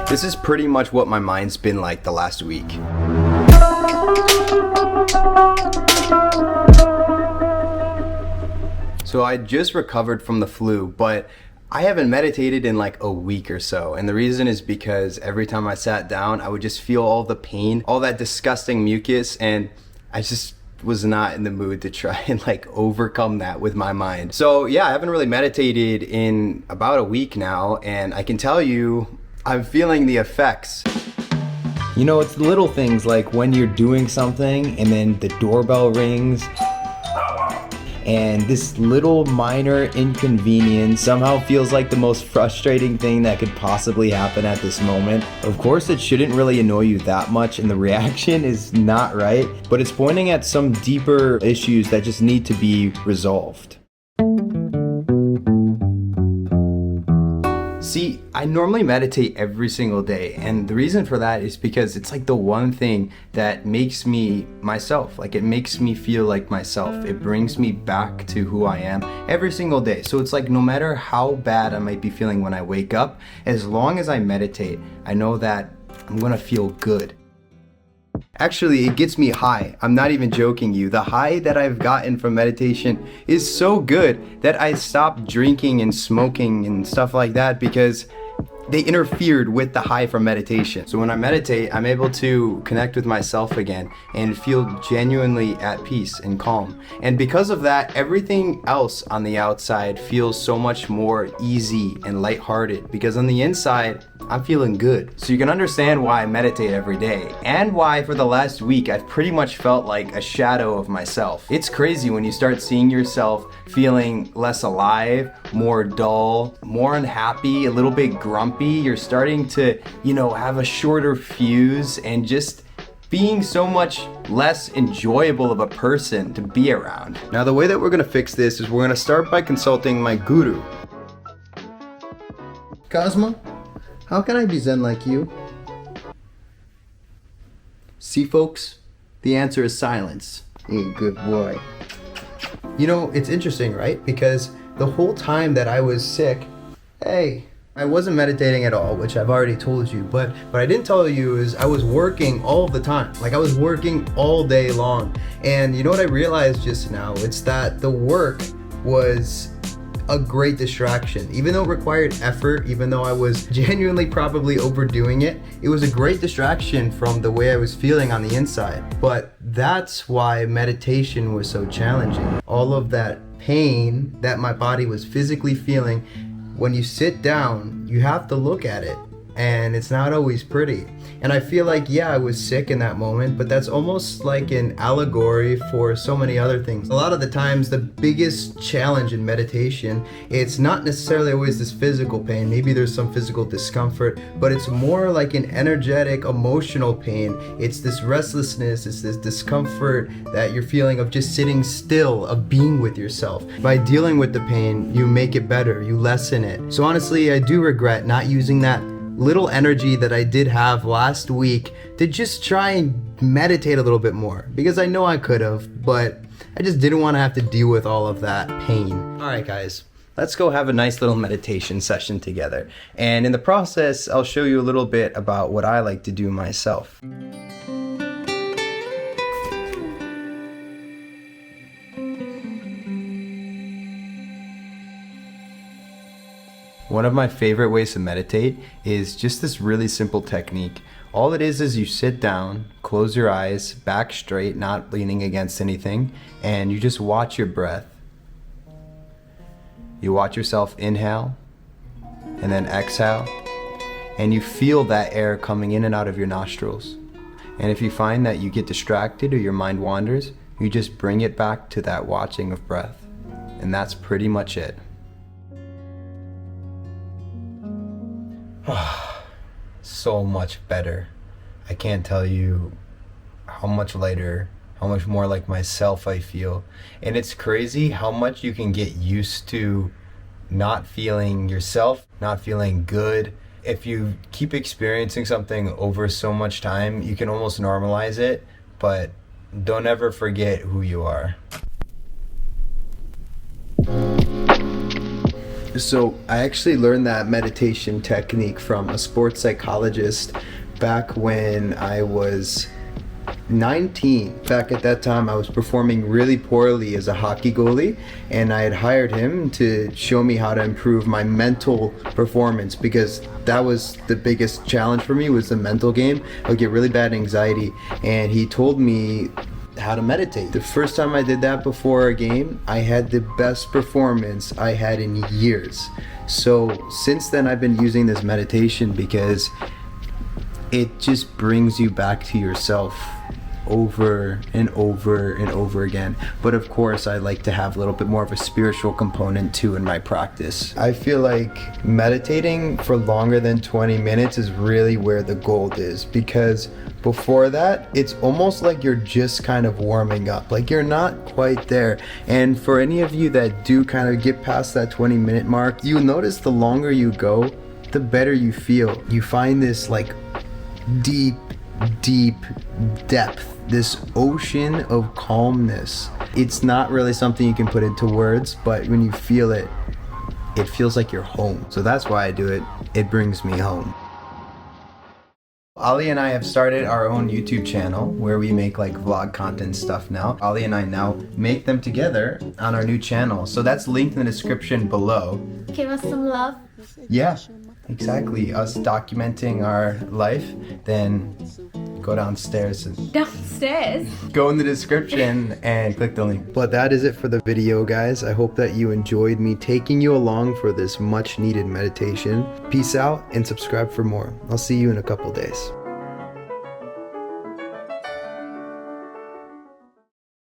This is pretty much what my mind's been like the last week. So I just recovered from the flu, but I haven't meditated in like a week or so. And the reason is because every time I sat down, I would just feel all the pain, all that disgusting mucus, and I just was not in the mood to try and like overcome that with my mind. So yeah, I haven't really meditated in about a week now, and I can tell you, I'm feeling the effects. You know, it's the little things like when you're doing something and then the doorbell rings and this little minor inconvenience somehow feels like the most frustrating thing that could possibly happen at this moment. Of course, it shouldn't really annoy you that much and the reaction is not right, but it's pointing at some deeper issues that just need to be resolved. See, I normally meditate every single day, and the reason for that is because it's like the one thing that makes me myself. Like, it makes me feel like myself. It brings me back to who I am every single day. So it's like no matter how bad I might be feeling when I wake up, as long as I meditate, I know that I'm gonna feel good. Actually, it gets me high. I'm not even joking you. The high that I've gotten from meditation is so good that I stopped drinking and smoking and stuff like that because they interfered with the high from meditation. So when I meditate, I'm able to connect with myself again and feel genuinely at peace and calm. And because of that, everything else on the outside feels so much more easy and lighthearted because on the inside, I'm feeling good. So you can understand why I meditate every day and why for the last week I've pretty much felt like a shadow of myself. It's crazy when you start seeing yourself feeling less alive, more dull, more unhappy, a little bit grumpy. You're starting to, have a shorter fuse and just being so much less enjoyable of a person to be around. Now the way that we're gonna fix this is we're gonna start by consulting my guru. Cosmo? How can I be Zen like you? See, folks, the answer is silence. You good boy. It's interesting, right? Because the whole time that I was sick, I wasn't meditating at all, which I've already told you, but what I didn't tell you is I was working all the time. Like I was working all day long. And you know what I realized just now? It's that the work was a great distraction. Even though it required effort, even though I was genuinely probably overdoing it, it was a great distraction from the way I was feeling on the inside. But that's why meditation was so challenging. All of that pain that my body was physically feeling, when you sit down, you have to look at it. And it's not always pretty. And I feel like, I was sick in that moment, but that's almost like an allegory for so many other things. A lot of the times, the biggest challenge in meditation, it's not necessarily always this physical pain. Maybe there's some physical discomfort, but it's more like an energetic, emotional pain. It's this restlessness, it's this discomfort that you're feeling of just sitting still, of being with yourself. By dealing with the pain, you make it better, you lessen it. So honestly, I do regret not using that little energy that I did have last week to just try and meditate a little bit more, because I know I could have, but I just didn't want to have to deal with all of that pain. All right, guys, let's go have a nice little meditation session together. And in the process, I'll show you a little bit about what I like to do myself. One of my favorite ways to meditate is just this really simple technique. All it is you sit down, close your eyes, back straight, not leaning against anything, and you just watch your breath. You watch yourself inhale, and then exhale, and you feel that air coming in and out of your nostrils. And if you find that you get distracted or your mind wanders, you just bring it back to that watching of breath. And that's pretty much it. So much better. I can't tell you how much lighter, how much more like myself I feel. And it's crazy how much you can get used to not feeling yourself, not feeling good, If you keep experiencing something over so much time, you can almost normalize it, but don't ever forget who you are. So I actually learned that meditation technique from a sports psychologist back when I was 19. Back at that time, I was performing really poorly as a hockey goalie, and I had hired him to show me how to improve my mental performance, because that was the biggest challenge for me, was the mental game. I would get really bad anxiety, and he told me how to meditate. The first time I did that before a game, I had the best performance I had in years. So since then, I've been using this meditation because it just brings you back to yourself over and over and over again. But of course, I like to have a little bit more of a spiritual component too in my practice. I feel like meditating for longer than 20 minutes is really where the gold is, because before that, it's almost like you're just kind of warming up, like you're not quite there. And for any of you that do kind of get past that 20-minute mark, you notice the longer you go, the better you feel. You find this like deep depth, this ocean of calmness. It's not really something you can put into words, but when you feel it, it feels like you're home. So that's why I do it. It brings me home. Ali and I have started our own YouTube channel where we make like vlog content stuff now. Ali and I now make them together on our new channel. So that's linked in the description below. Give us some love. Yeah, exactly. Us documenting our life, then go downstairs and go in the description and click the link. But that is it for the video, guys. I hope that you enjoyed me taking you along for this much needed meditation. Peace out and subscribe for more. I'll see you in a couple days.